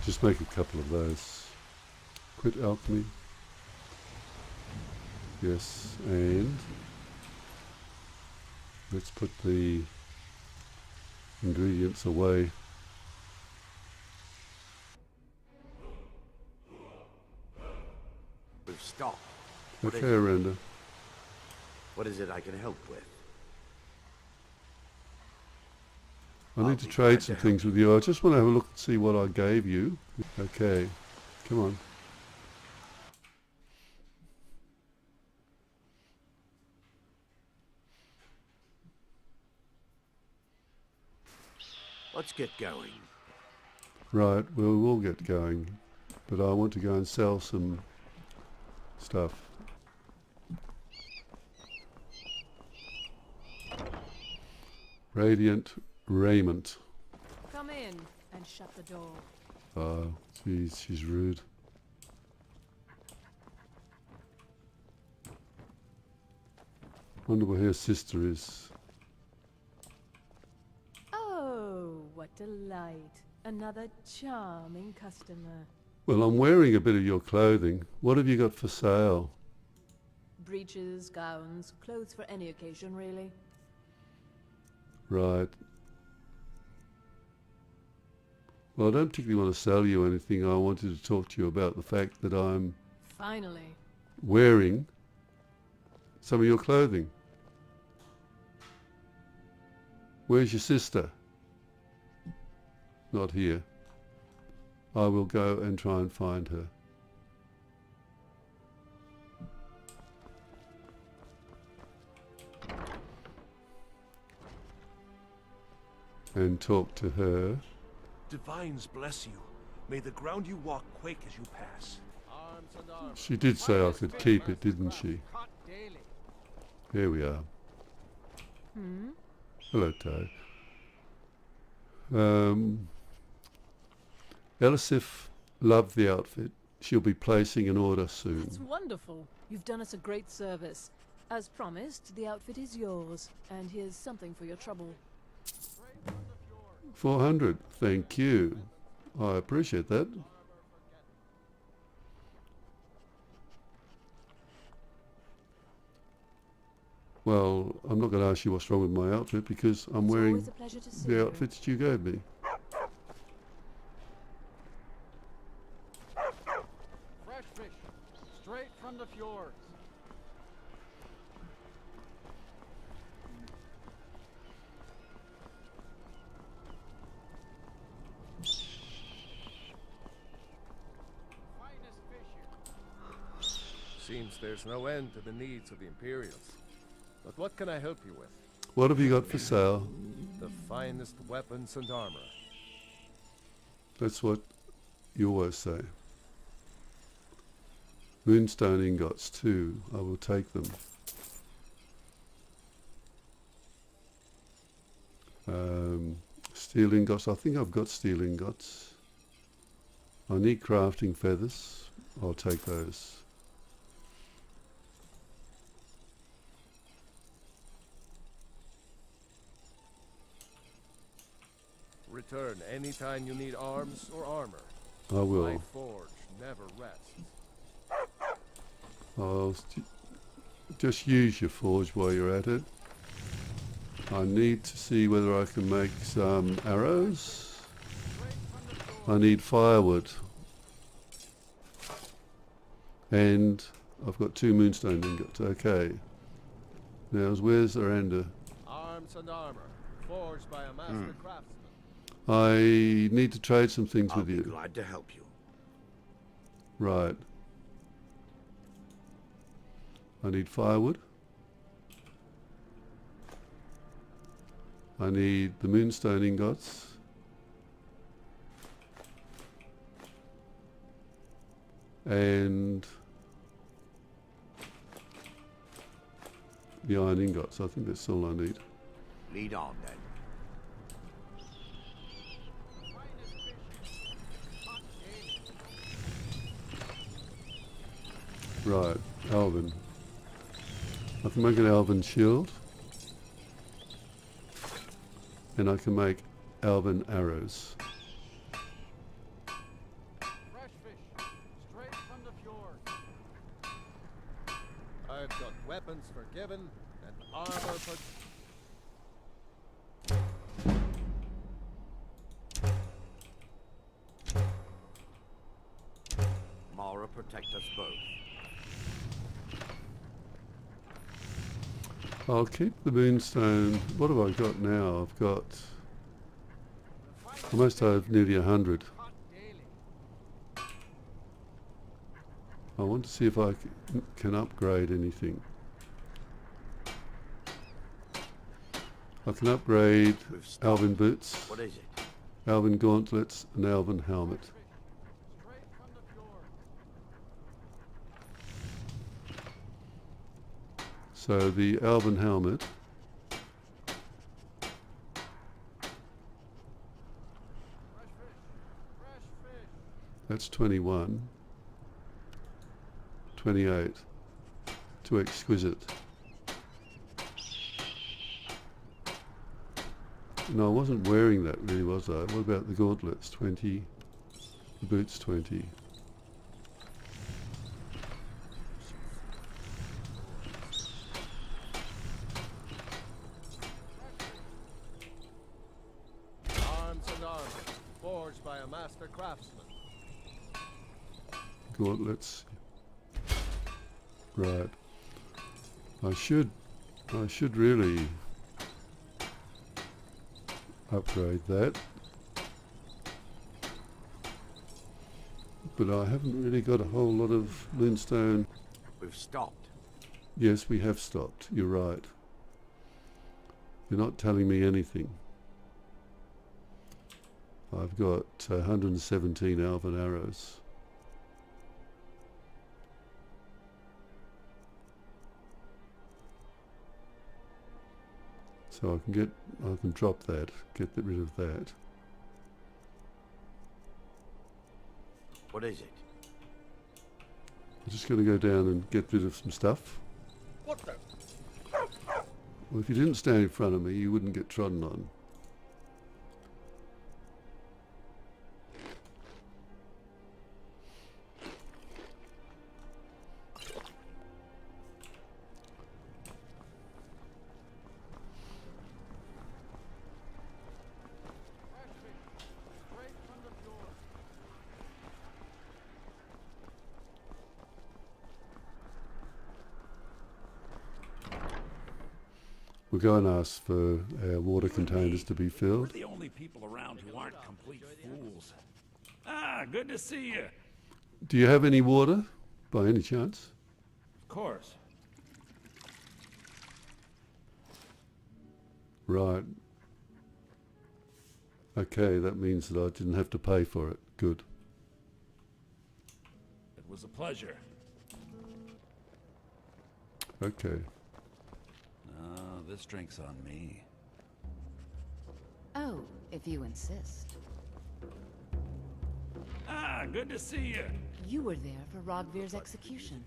just make a couple of those. Quit alchemy. Yes, and let's put the ingredients away. We've stopped. Okay, Aranda. What is it I can help with? I need to trade some things with you. I just want to have a look and see what I gave you. Okay, come on. Let's get going. Right, well, we'll get going. But I want to go and sell some stuff. Radiant raiment. Come in and shut the door. Oh, jeez, she's rude. Wonder where her sister is. Oh, what delight. Another charming customer. Well, I'm wearing a bit of your clothing. What have you got for sale? Breeches, gowns, clothes for any occasion, really. Right. Well, I don't particularly want to sell you anything. I wanted to talk to you about the fact that I'm Finally. wearing some of your clothing. Where's your sister? Not here. I will go and try and find her. And talk to her. Divines bless you. May the ground you walk quake as you pass. She did say I could keep it, didn't she? Here we are. Hello, Toad. Elisif loved the outfit. She'll be placing an order soon. It's wonderful. You've done us a great service. As promised, the outfit is yours. And here's something for your trouble. 400. Thank you. I appreciate that. Well, I'm not going to ask you what's wrong with my outfit because I'm It's wearing always a pleasure to see the you. outfit that you gave me. Fresh fish, straight from the fjords. Finest fish here. Seems there's no end to the needs of the Imperials. But what can I help you with? What have you got for sale? The finest weapons and armor. That's what you always say. Moonstone ingots too. I will take them. Steel ingots. I think I've got steel ingots. I need crafting feathers. I'll take those. Return anytime you need arms or armor. I will. My forge never rests. I'll just use your forge while you're at it. I need to see whether I can make some arrows. I need firewood. And I've got 2 moonstone ingots. Okay. Now, where's Aranda? Arms and armor, forged by a master craftsman. I need to trade some things I'll with be you. glad to help you. Right. I need firewood. I need the moonstone ingots. And the iron ingots. I think that's all I need. Lead on then. Right, Alvin. I can make an Alvin shield. And I can make Alvin arrows. given and armor pro- Mara, protect us both. I'll keep the moonstone. What have I got now? I've got... I must have nearly 100. Hot daily. I want to see if I can upgrade anything. I can upgrade We've stopped. Elven boots, What is it? Elven gauntlets, and Elven helmet. Straight from the fjord. So the Elven helmet, Fresh fish. Fresh fish. that's 21. 28. Too exquisite. No, I wasn't wearing that really, was I? What about the gauntlets? 20. The boots, 20. arms and armor, forged by a master craftsman. Gauntlets. Right. I should really upgrade that. But I haven't really got a whole lot of moonstone. We've stopped. Yes, we have stopped. You're right. You're not telling me anything. I've got 117 elven arrows. So I can drop that, get rid of that. What is it? I'm just going to go down and get rid of some stuff. What the? Well, if you didn't stand in front of me, you wouldn't get trodden on. Fresh fish. Straight from the fjord. We'll go and ask for our water containers to be We're filled. the only people around who aren't complete fools. Ah, good to see you. Do you have any water, by any chance? Of course. Right. Okay, that means that I didn't have to pay for it. Good. It was a pleasure. Okay. This drink's on me. Oh, if you insist. Ah, good to see you. You were there for Rogvir's execution.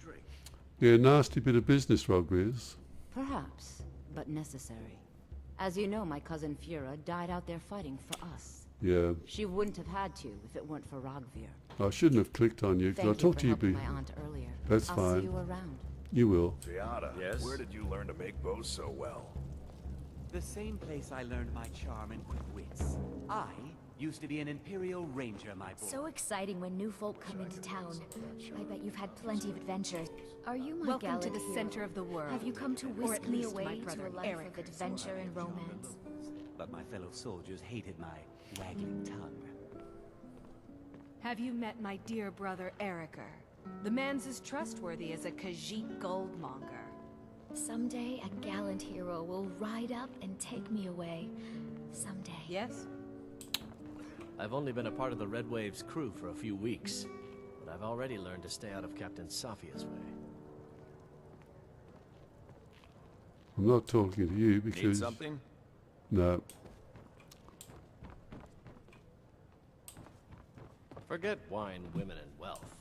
Yeah, nasty bit of business, Rogviz. Perhaps, but necessary. As you know, my cousin Fura died out there fighting for us. Yeah, She wouldn't have had to if it weren't for Rogvir. I shouldn't have clicked on you Thank because I you talked for to you. helping my aunt earlier. That's I'll fine. see you around. You will. Fiata, Yes? where did you learn to make bows so well? The same place I learned my charm and quick wits. I used to be an Imperial Ranger, my boy. So exciting when new folk come into town. I bet you've had plenty of adventures. Are you my Welcome to gallant the hero? center of the world. Have you come to Or whisk at me least my away to brother a life Eric. of adventure and romance? But my fellow soldiers hated my waggling tongue. Have you met my dear brother Ericer? The man's as trustworthy as a Khajiit goldmonger. Someday a gallant hero will ride up and take me away. Someday. Yes? I've only been a part of the Red Wave's crew for a few weeks, but I've already learned to stay out of Captain Safia's way. I'm not talking to you because... Need something? No. Forget wine, women, and wealth.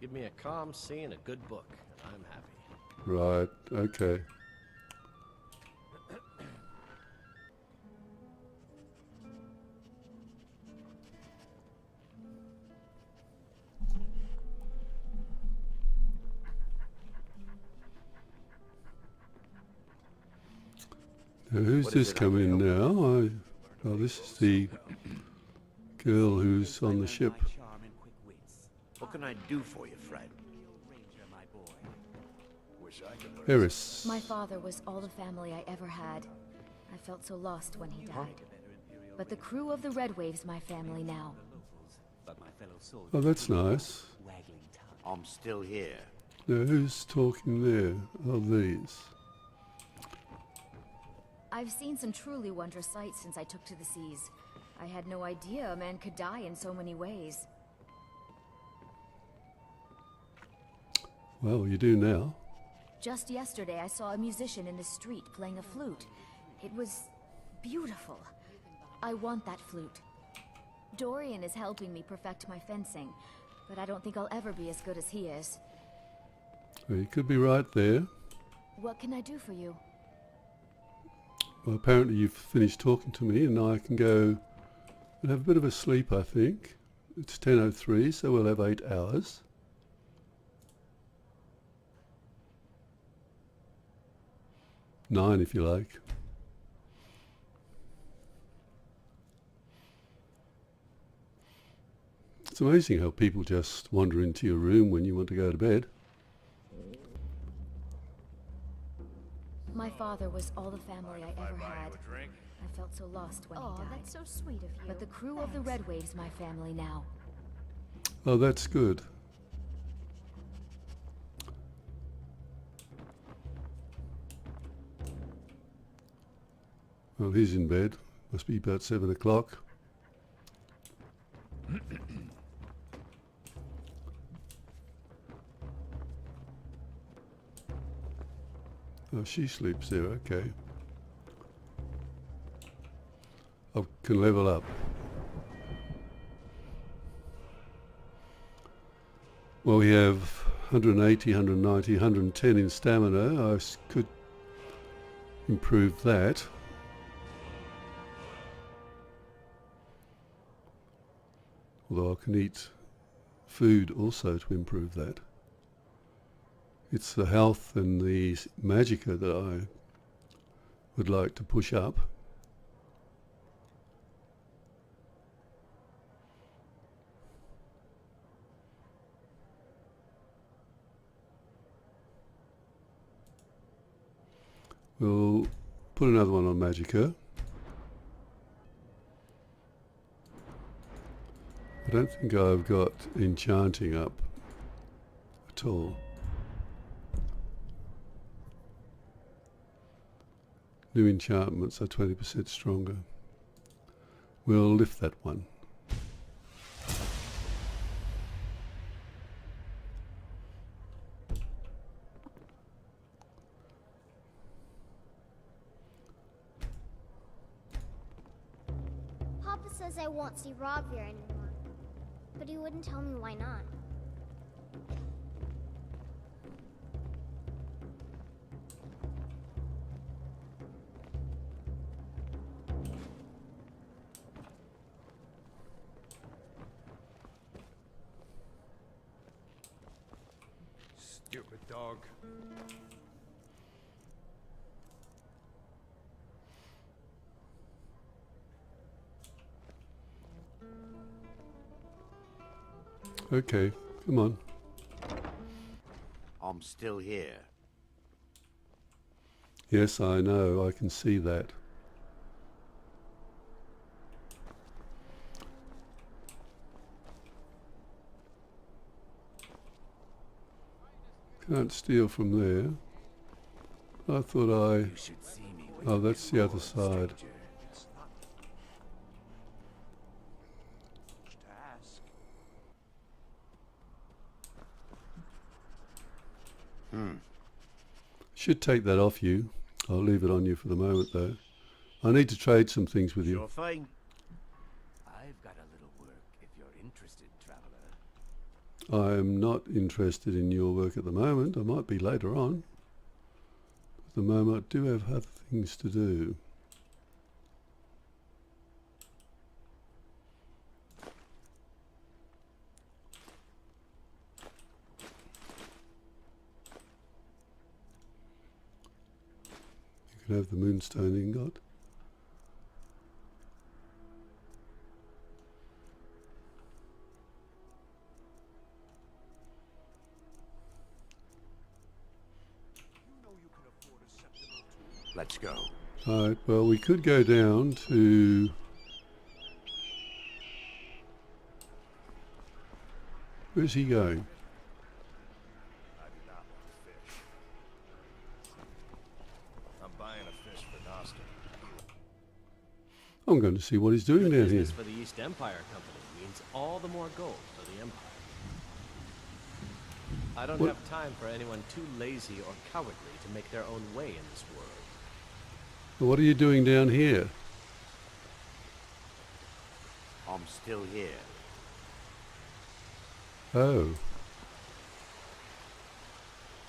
Give me a calm sea and a good book, and I'm happy. Right, okay. Now, who's What is this it I coming can help now? Oh, this is the girl who's on the ship. What can I do for you, friend? Wish I could learn. Eris. My father was all the family I ever had. I felt so lost when he died. But the crew of the Red Wave's my family now. Oh, that's nice. I'm still here. Now, who's talking there? Oh, these. I've seen some truly wondrous sights since I took to the seas. I had no idea a man could die in so many ways. Well, you do now. Just yesterday, I saw a musician in the street playing a flute. It was beautiful. I want that flute. Dorian is helping me perfect my fencing, but I don't think I'll ever be as good as he is. Well, you could be right there. What can I do for you? Well, apparently you've finished talking to me, and now I can go and have a bit of a sleep, I think. It's 10:03, so we'll have 8 hours. Nine, if you like. It's amazing how people just wander into your room when you want to go to bed. My father was all the family I ever had. I felt so lost when he died. That's so sweet of you. But the crew of the Red Wave's my family now. Oh, that's good. Well, he's in bed. Must be about 7 o'clock. Oh, she sleeps there, okay. I can level up. Well, we have 180, 190, 110 in stamina. I could improve that. Although I can eat food also to improve that. It's the health and the magicka that I would like to push up. We'll put another one on magicka. I don't think I've got enchanting up at all. New enchantments are 20% stronger. We'll lift that one. Papa says I won't see Ravir anymore, but he wouldn't tell me why not. Stupid dog. Okay, come on. I'm still here. Yes, I know, I can see that. Can't steal from there. I thought I... Oh, that's the other side. Should take that off you. I'll leave it on you for the moment, though. I need to trade some things with you. Sure thing. I've got a little work if you're interested, traveler. I am not interested in your work at the moment. I might be later on. At the moment, I do have other things to do. can have the moonstone ingot. Let's go. Alright, well we could go down to... Where's he going? I do not want fish. I'm buying a fish for Nostra. I'm going to see what he's doing down here. Business for the East Empire Company means all the more gold for the Empire. I don't have time for anyone too lazy or cowardly to make their own way in this world. What are you doing down here? I'm still here. Oh.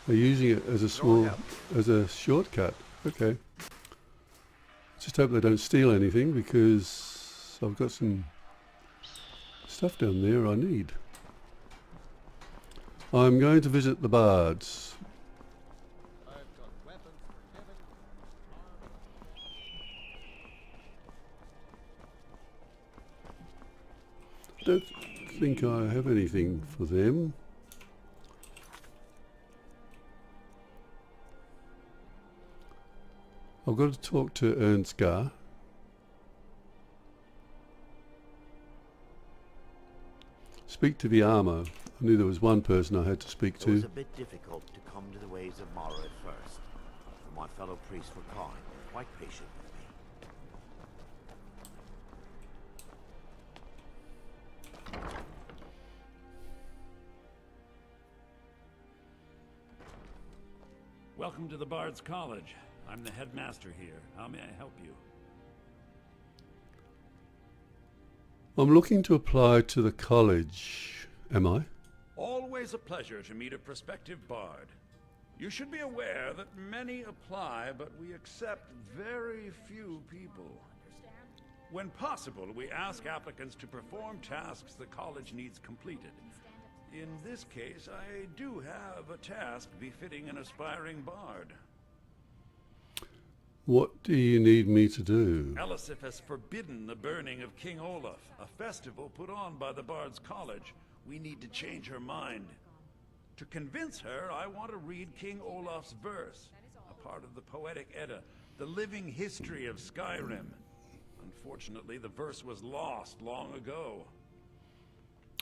They're using it as a shortcut. Okay. Just hope they don't steal anything because I've got some stuff down there I need. I'm going to visit the Bards. I don't think I have anything for them. I've got to talk to Ernstgar. Speak to the armor. I knew there was one person I had to speak It was to. a bit difficult to come to the ways of Morrowind at first, but my fellow priests were kind and quite patient with me. Welcome to the Bards College. I'm the headmaster here. How may I help you? I'm looking to apply to the college. Am I? Always a pleasure to meet a prospective bard. You should be aware that many apply, but we accept very few people. When possible, we ask applicants to perform tasks the college needs completed. In this case, I do have a task befitting an aspiring bard. What do you need me to do? Elisif has forbidden the burning of King Olaf, a festival put on by the Bards College. We need to change her mind. To convince her, I want to read King Olaf's verse, a part of the Poetic Edda, the living history of Skyrim. Unfortunately, the verse was lost long ago.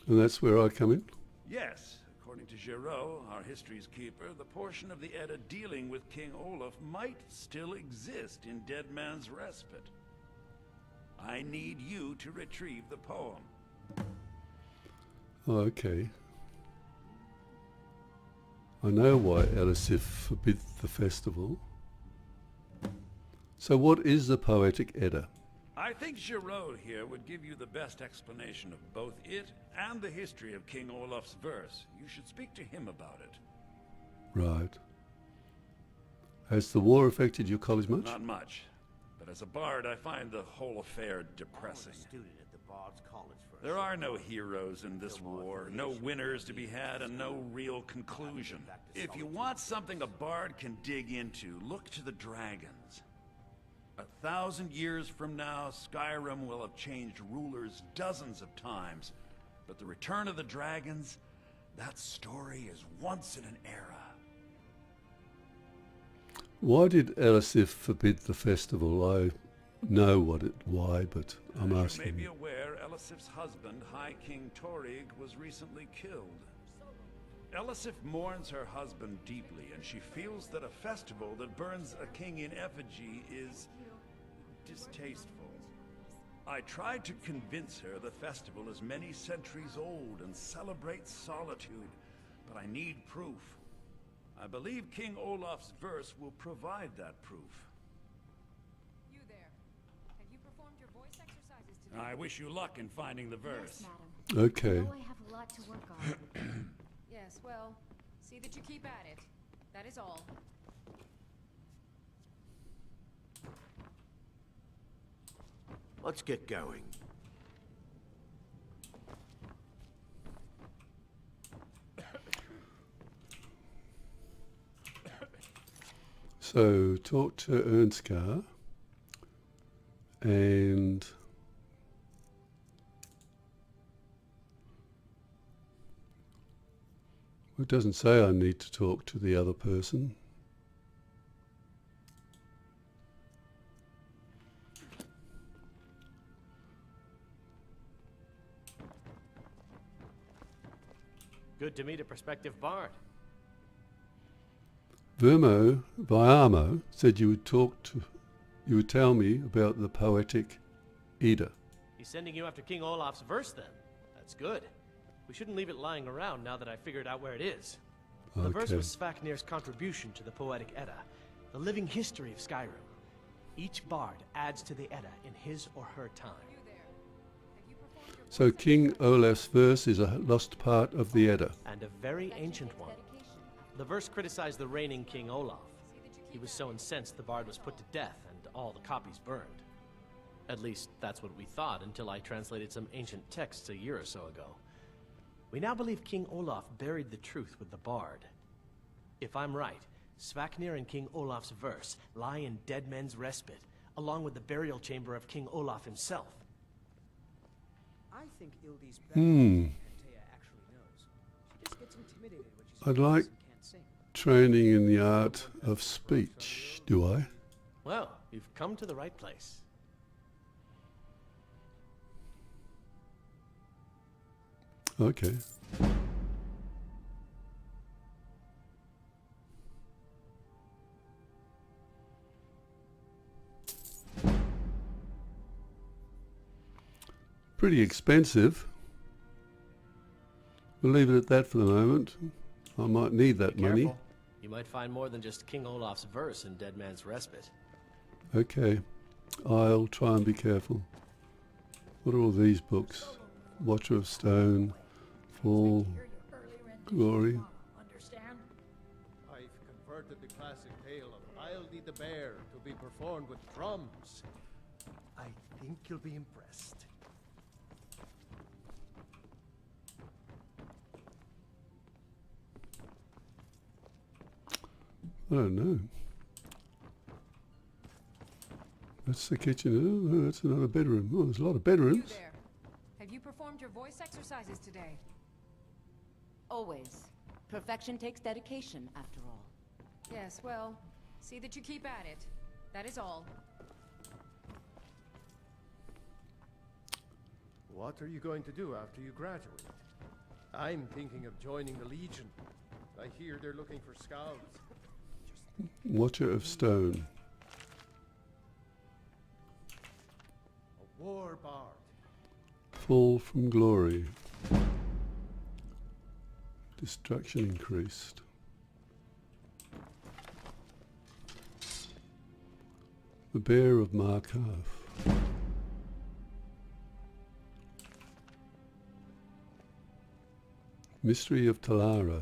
And that's where I come in? Yes, according to Giraud, our history's keeper, the portion of the Edda dealing with King Olaf might still exist in Dead Man's Respite. I need you to retrieve the poem. Oh, okay. I know why Elisif forbid the festival. So what is the Poetic Edda? I think Giraud here would give you the best explanation of both it and the history of King Olaf's verse. You should speak to him about it. Right. Has the war affected your college much? Not much. But as a bard, I find the whole affair depressing. Student at the Bards College for There are no heroes in this war, no winners to be had, and no real conclusion. If you want something a bard can dig into, look to the dragons. 1,000 years from now, Skyrim will have changed rulers dozens of times. But the return of the dragons, that story is once in an era. Why did Elisif forbid the festival? I know why, but I'm As you may asking. be aware, Elisif's husband, High King Torig, was recently killed. Elisif mourns her husband deeply, and she feels that a festival that burns a king in effigy is distasteful. I tried to convince her the festival is many centuries old and celebrates solitude, but I need proof. I believe King Olaf's verse will provide that proof. You there. Have you performed your voice exercises today? I wish you luck in finding the verse. Yes, madam. Okay. I know I have a lot to work on. Yes, well, see that you keep at it. That is all. Let's get going. So So talk to Ernskar and it doesn't say I need to talk to the other person. Good to meet a prospective bard. Vermo Viamo said you would tell me about the poetic Eda. He's sending you after King Olaf's verse then. That's good. We shouldn't leave it lying around now that I figured out where it is. The verse was Svafnir's contribution to the poetic Edda, the living history of Skyrim. Each bard adds to the Edda in his or her time. So King Olaf's verse is a lost part of the Edda. And a very ancient one. The verse criticized the reigning King Olaf. He was so incensed the bard was put to death and all the copies burned. At least, that's what we thought until I translated some ancient texts a year or so ago. We now believe King Olaf buried the truth with the bard. If I'm right, Svafnir and King Olaf's verse lie in Dead Men's Respite, along with the burial chamber of King Olaf himself. I think Ildi's better than Antea actually knows. She just gets intimidated when she's I'd like can't sing. training in the art of speech, do I? Well, you've come to the right place. Okay. Pretty expensive. We'll leave it at that for the moment. I might need that money. Careful. You might find more than just King Olaf's verse in Dead Man's Respite. Okay. I'll try and be careful. What are all these books? Watcher of Stone, Fall, Glory. I've converted the classic tale of Ildi the Bear to be performed with drums. I think you'll be impressed. I don't know. That's the kitchen. Oh, that's another bedroom. Oh, there's a lot of bedrooms. You there. Have you performed your voice exercises today? Always. Perfection takes dedication, after all. Yes, well, see that you keep at it. That is all. What are you going to do after you graduate? I'm thinking of joining the Legion. I hear they're looking for scouts. Watcher of Stone. A war bard. Fall from Glory. Destruction increased. The Bear of Markarth. Mystery of Talara.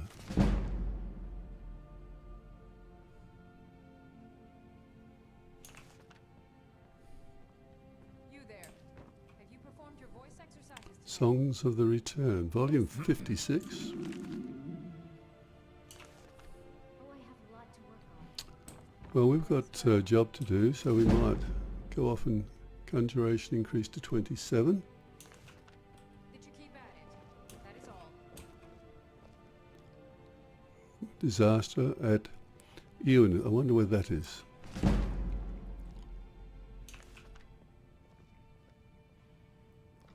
You there. Have you performed your voice exercises today? Songs of the Return, volume 56. Well, we've got a job to do, so we might go off and conjuration increase to 27. Did you keep at it? That is all. Disaster at Ewan. I wonder where that is.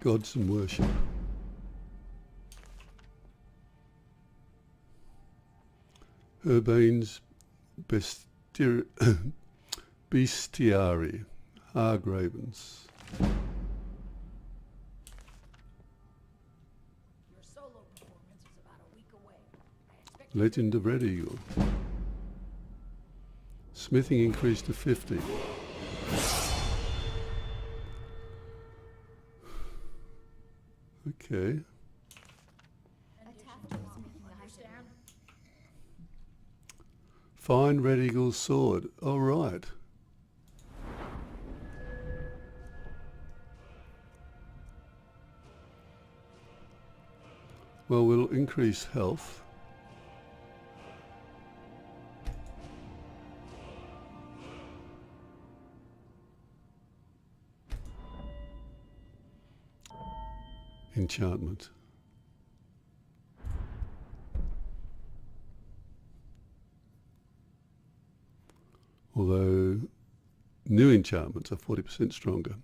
Gods and worship. Urbane's Bestiary. Hargravens. Your solo performance is about a week away. Legend of Red Eagle. Smithing increased to 50. Okay. Fine Red Eagle's sword. All right. Well, we'll increase health. enchantment. Although new enchantments are 40% stronger.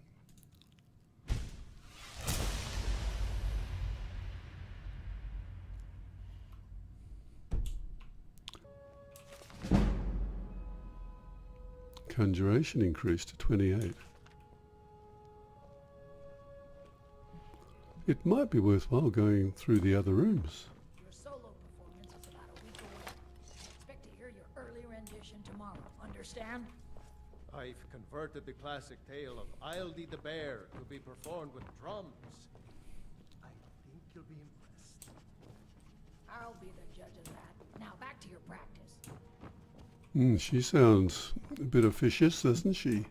Conjuration increased to 28. It might be worthwhile going through the other rooms. Your solo performance is about a week away. Expect to hear your early rendition tomorrow. Understand? I've converted the classic tale of Ildy the Bear to be performed with drums. I think you'll be impressed. I'll be the judge of that. Now back to your practice. She sounds a bit officious, doesn't she?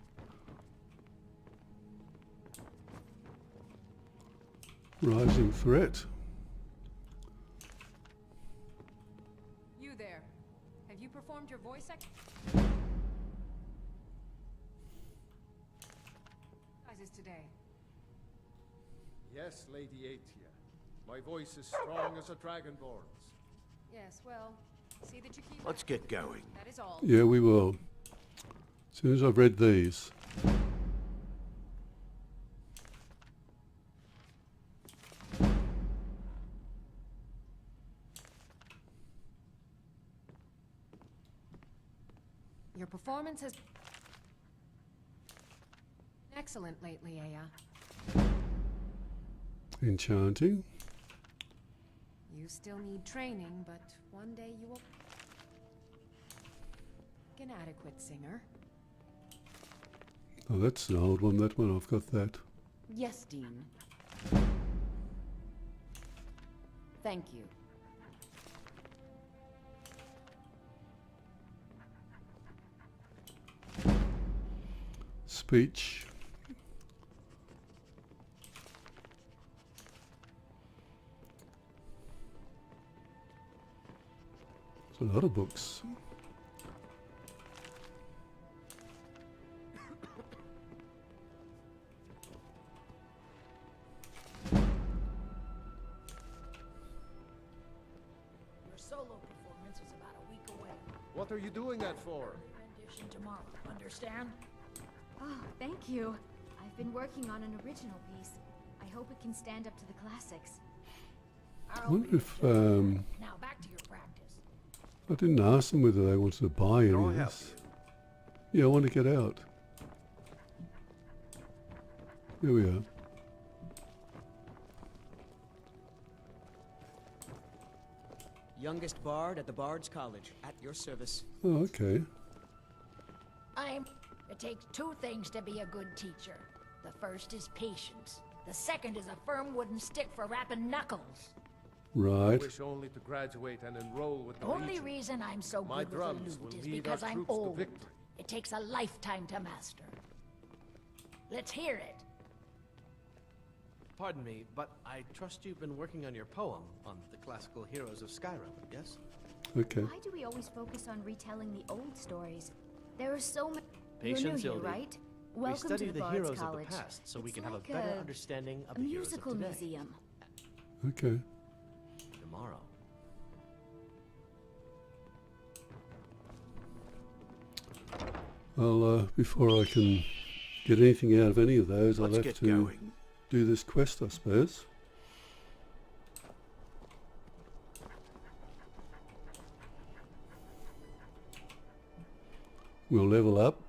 Rising threat. You there. Have you performed your voice exercises today? Yes, Lady Atia. My voice is strong as a dragonborn's. Yes, well, see that you keep... Let's get going. That is all. Yeah, we will. As soon as I've read these. Your performance has... excellent lately, Aya. Enchanting. You still need training, but one day you will... be an adequate singer. Oh, that's an old one. That one, I've got that. Yes, Dean. Thank you. Speech. There's a lot of books. Your solo performance is about a week away. What are you doing that for? Rendition tomorrow. Understand? Oh, thank you. I've been working on an original piece. I hope it can stand up to the classics. I wonder if Now back to your practice. I didn't ask them whether they wanted to buy any of this. Yeah, I want to get out. Here we are. Youngest bard at the Bards College, at your service. Oh, okay. It takes two things to be a good teacher. The first is patience. The second is a firm wooden stick for rapping knuckles. Right. I wish only to graduate and enroll with the Only Legion. reason I'm so My good with drums the will lute is lead because our I'm troops to old. victory. It takes a lifetime to master. Let's hear it. Pardon me, but I trust you've been working on your poem on the classical heroes of Skyrim, yes? Okay. Why do we always focus on retelling the old stories? There are so many. Patience, You're new here, Hildy. right? We Welcome study to the the Bards heroes College. of the past so we It's can like have a better understanding of a the heroes of musical today. museum. Okay. Tomorrow. Well, before I can get anything out of any of those, I'll Let's have get to going. do this quest, I suppose. We'll level up.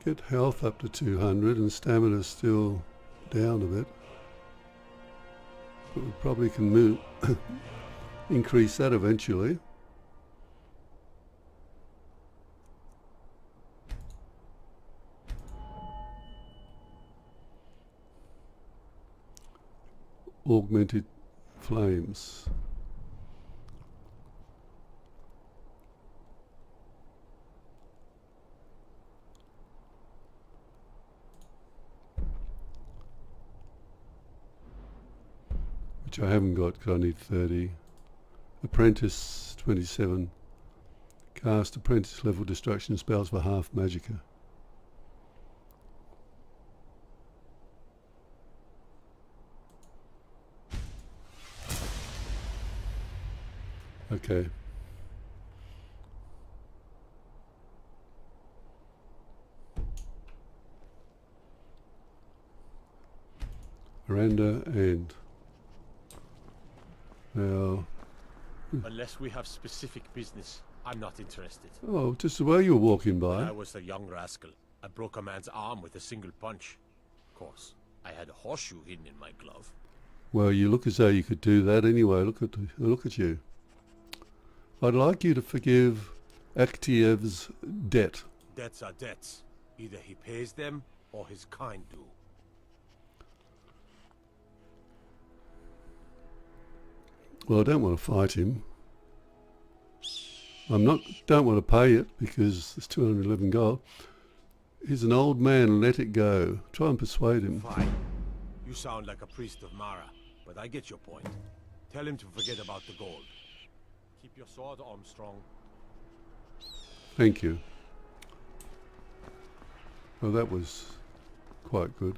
Get health up to 200 and stamina still down a bit. But we probably can move increase that eventually. Augmented flames. Which I haven't got because I need 30. Apprentice 27. Cast apprentice level destruction spells for half magicka. Okay. Miranda and now. Unless we have specific business, I'm not interested. Oh, just the way you were walking When I by. was a young rascal, I broke a man's arm with a single punch. Of course, I had a horseshoe hidden in my glove. Well, you look as though you could do that anyway. Look at you. I'd like you to forgive Aktiev's debt. Debts are debts. Either he pays them, or his kind do. Well, I don't want to fight him. Don't want to pay it because it's 211 gold. He's an old man, let it go. Try and persuade him. Fine. You sound like a priest of Mara, but I get your point. Tell him to forget about the gold. Keep your sword, Armstrong. Thank you. Well, that was quite good.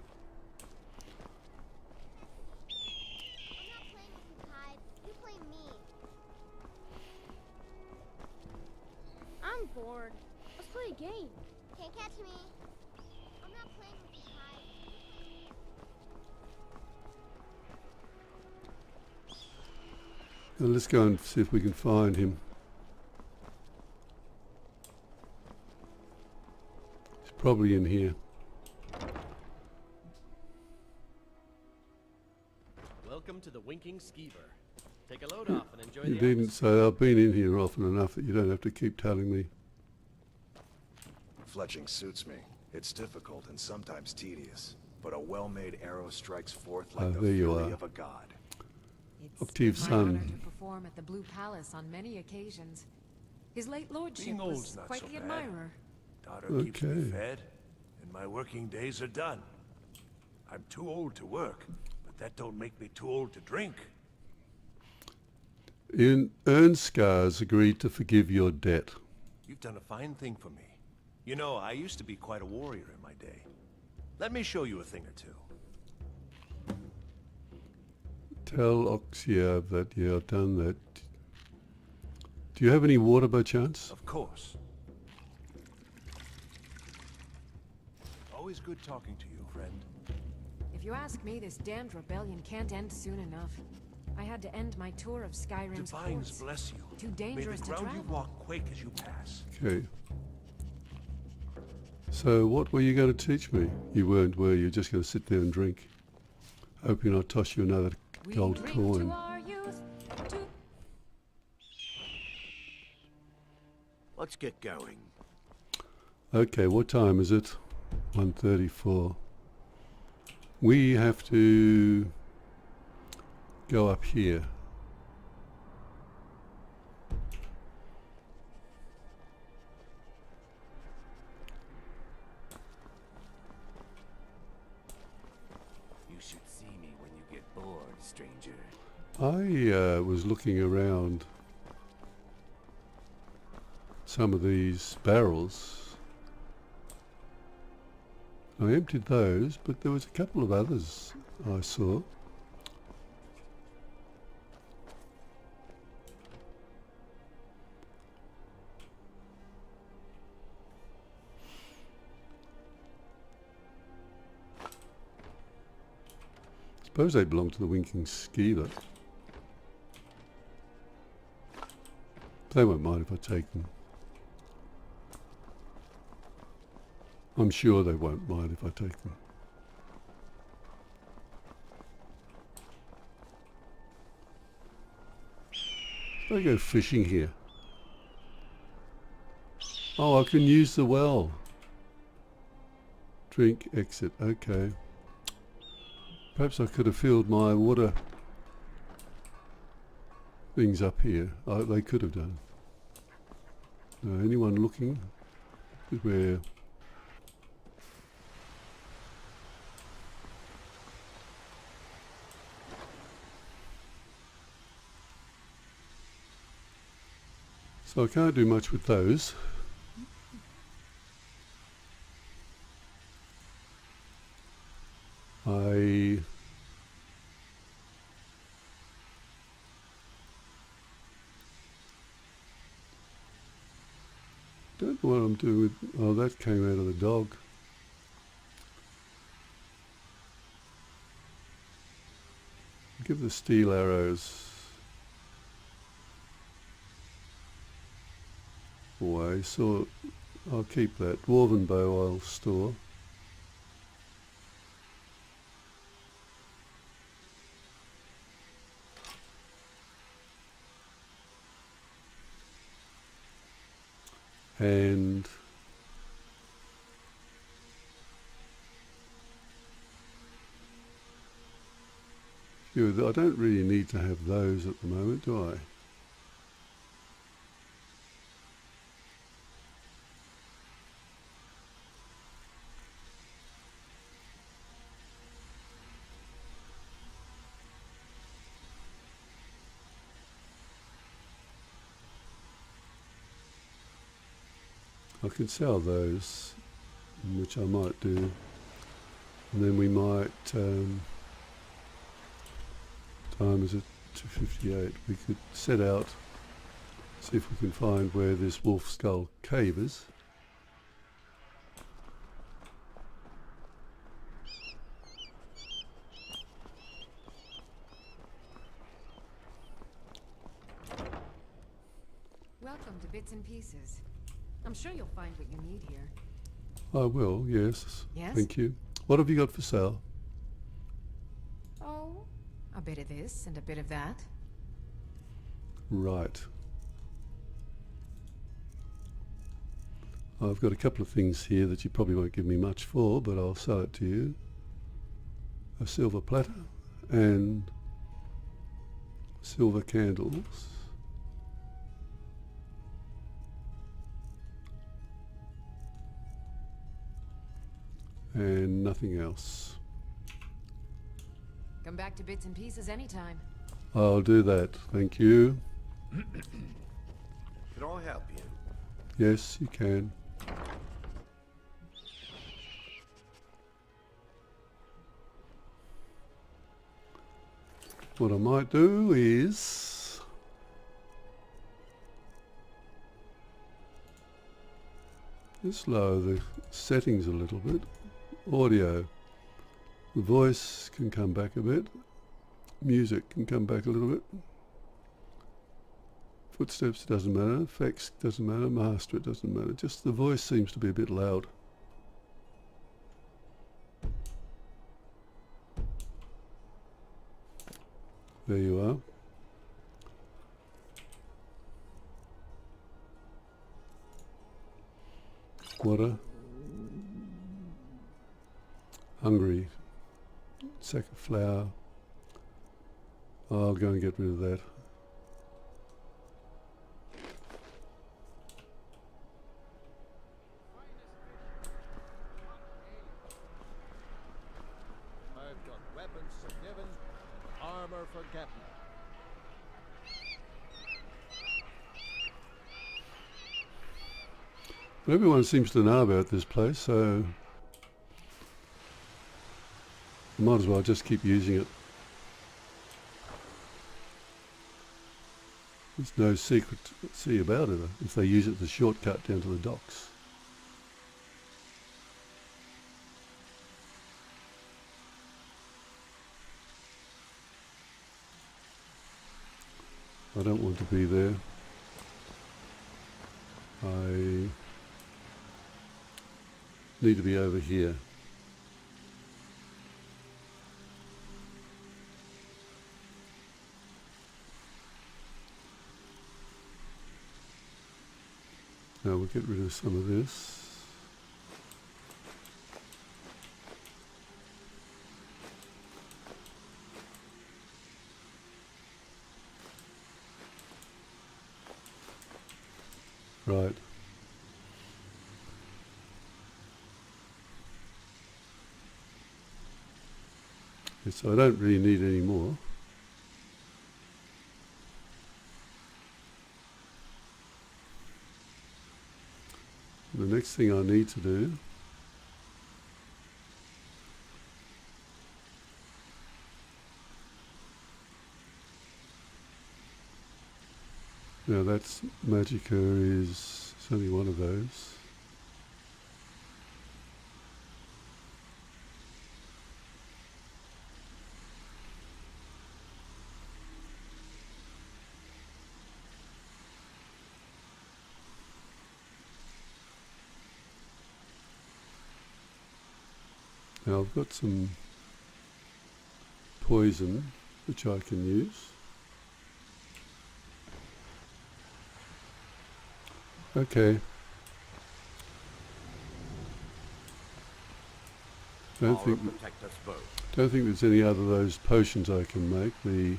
I'm bored. Let's play a game. Can't catch me. I'm not playing with you, Hyde. Well, let's go and see if we can find him. He's probably in here. Welcome to the Winking Skeever. Take a load off and enjoy You the didn't say I've been in here often enough that you don't have to keep telling me. Fletching suits me. It's difficult and sometimes tedious, but a well-made arrow strikes forth like the there you fury are. of a god. Up to your My honor son. to perform at the Blue Palace on many occasions. His late lordship Being was old's not quite so the bad. admirer. Daughter keeps me Okay. fed, and my working days are done. I'm too old to work, but that don't make me too old to drink. Ernskars agreed to forgive your debt. You've done a fine thing for me. You know, I used to be quite a warrior in my day. Let me show you a thing or two. Tell Oxiev that you've done that. Do you have any water by chance? Of course. Always good talking to you, friend. If you ask me, this damned rebellion can't end soon enough. I had to end my tour of Skyrim's Divines ports. bless you. Too May dangerous the to ground you travel. walk quake as you pass. Okay. So what were you going to teach me? You weren't, were you? Just going to sit there and drink? Hoping I'll toss you another gold coin. Let's get going. Okay, what time is it? 1:34. We have to go up here. You should see me when you get bored, stranger. I was looking around some of these barrels. I emptied those, but there was a couple of others I saw. Suppose they belong to the Winking Skeever. They won't mind if I take them. I'm sure they won't mind if I take them. I go fishing here. Oh, I can use the well. Drink, exit, okay. Perhaps I could have filled my water things up here. They could have done. Anyone looking? Where? So I can't do much with those. Don't know what I'm doing with... Oh, that came out of the dog. Give the steel arrows away, so I'll keep that. Dwarven bow I'll store. And I don't really need to have those at the moment, do I? I can sell those, which I might do, and then we might, time is at 2:58, we could set out, see if we can find where this wolf skull cave is. Welcome to Bits and Pieces. I'm sure you'll find what you need here. I will, yes. Yes? Thank you. What have you got for sale? Oh, a bit of this and a bit of that. Right. I've got a couple of things here that you probably won't give me much for, but I'll sell it to you. A silver platter and silver candles. And nothing else. Come back to Bits and Pieces anytime. I'll do that, thank you. Can I help you? Yes, you can. What I might do is... just lower the settings a little bit. Audio. The voice can come back a bit. Music can come back a little bit. Footsteps doesn't matter. Effects doesn't matter. Master it doesn't matter. Just the voice seems to be a bit loud. There you are. Water. Hungry. Sack of flour. I'll go and get rid of that. I've got weapons forgiven, armor forgotten. But everyone seems to know about this place, so I might as well just keep using it. There's no secret to see about it if they use it as a shortcut down to the docks. I don't want to be there. I need to be over here. Now we'll get rid of some of this. Right. Okay, so I don't really need any more. The next thing I need to do now that's Magicka is There's only one of those. Now I've got some poison which I can use. Okay. Don't think there's any other of those potions I can make, the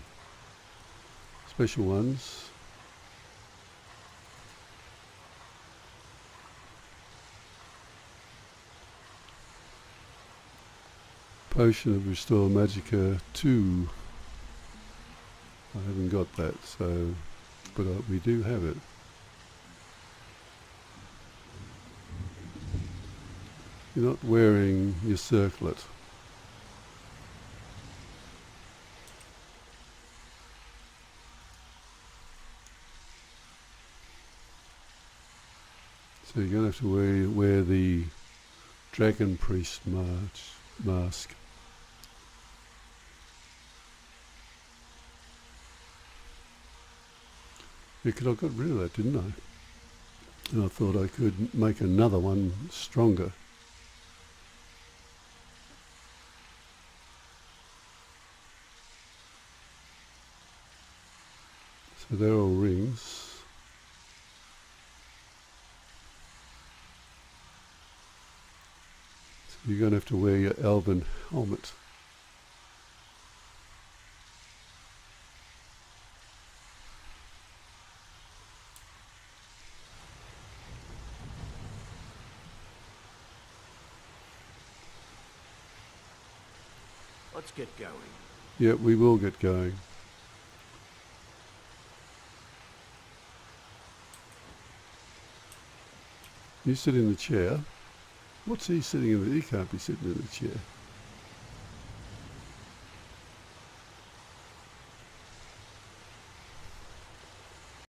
special ones. Potion of Restore Magicka 2. I haven't got that, so, but we do have it. You're not wearing your circlet. So you're going to have to wear the Dragon Priest mask. Yeah, 'cause I got rid of that, didn't I? And I thought I could make another one stronger. So they're all rings. So you're going to have to wear your elven helmet. Let's get going. Yeah, we will get going. You sit in the chair. What's he sitting in the... He can't be sitting in the chair.